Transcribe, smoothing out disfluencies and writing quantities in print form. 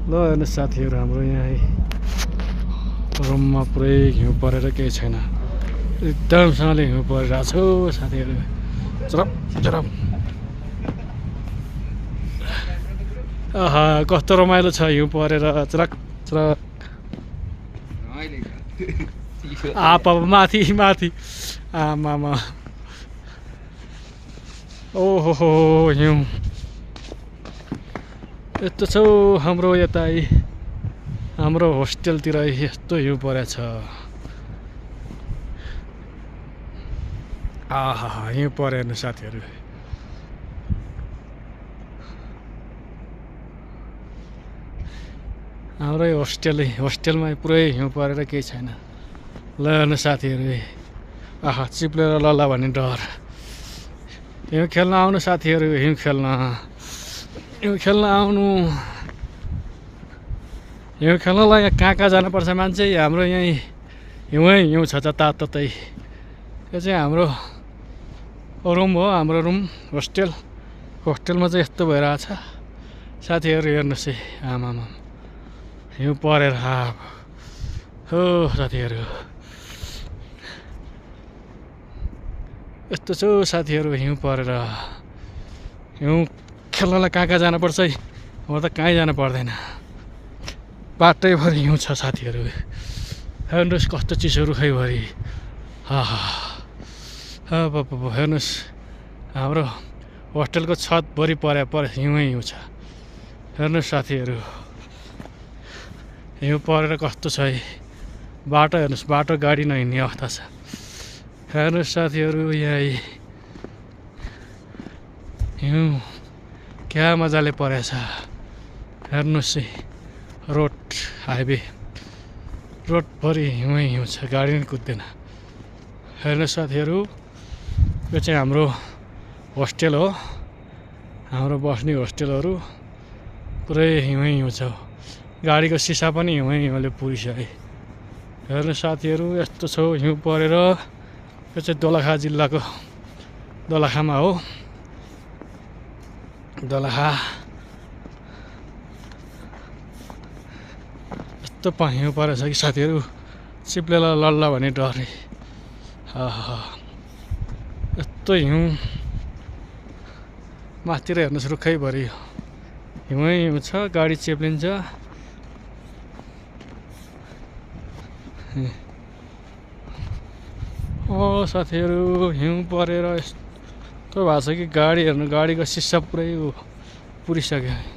ल हेर्नुहोस् साथीहरू हाम्रो यहाँ रुममा पुरै हिउँ परेर केही छैन एकदमसँगले हिउँ परिरहेको छ साथीहरू चरप चरप आहा कस्तो रमाइलो छ हिउँ परेर चरक चरक आप माथि माथि आमामा ओहो हिउँ यस्तो छ हाम्रो यता हाम्रो होस्टेलतिर यस्तो हिउँ परेछ आहा हिउँ परे हेर्नु साथीहरू हाम्रै होस्टेलमा पुरै हिउँ परेर केही छैन ल हेर्नु साथीहरू आहा चिप्लेर लल्ला भन्ने डर हिउँ खेल्न आउनु साथीहरू हिउँ खेल्न आउनु हिउँ खेल्नलाई यहाँ कहाँ जानुपर्छ मान्छे हाम्रो यहीँ हिउँ छ तातै यो चाहिँ हाम्रो रुम हो हाम्रो रुम होस्टेलमा चाहिँ यस्तो भइरहेछ साथीहरू हेर्नुहोस् है आमामा हिउँ परेर हो साथीहरू यस्तो छ साथीहरू हिउँ परेर हिउँ खेल्नलाई कहाँ जानुपर्छ है म त कहीँ जानु पर्दैन बाटैभरि हिउँ छ साथीहरू हेर्नुहोस् कस्तो चिसो रुखैभरि हेर्नुहोस् हाम्रो होस्टेलको छतभरि पर हिउँ छ हेर्नुहोस् साथीहरू हिउँ परेर कस्तो छ है बाटो हेर्नुहोस् बाटो गाडी नहिँड्ने अवस्था छ हेर्नुहोस् साथीहरू यहाँ हिउँ क्या मजाले परेछ हेर्नुहोस् है रोडभरि हिउँ छ गाडी नै कुद्दैन हेर्नुहोस् साथीहरू यो चाहिँ हाम्रो होस्टेल हो हाम्रो बस्ने होस्टेलहरू पुरै हिउँ छ गाडीको सिसा पनि हिउँले पुरिसक्यो हेर्नुहोस् साथीहरू यस्तो छ हिउँ परेर यो चाहिँ दोलखा जिल्लाको दोलखामा हो दोलखा यस्तो हिउँ परेछ कि साथीहरू चिप्लेर लल्ला भन्ने डर यस्तो हिउँ माथितिर हेर्नुहोस् रुखैभरि हिउँ छ गाडी चेप्लिन्छ साथीहरू हिउँ परेर यस्तो भएको छ कि गाडी हेर्नु गाडीको सिसा पुरै पुरिसक्यो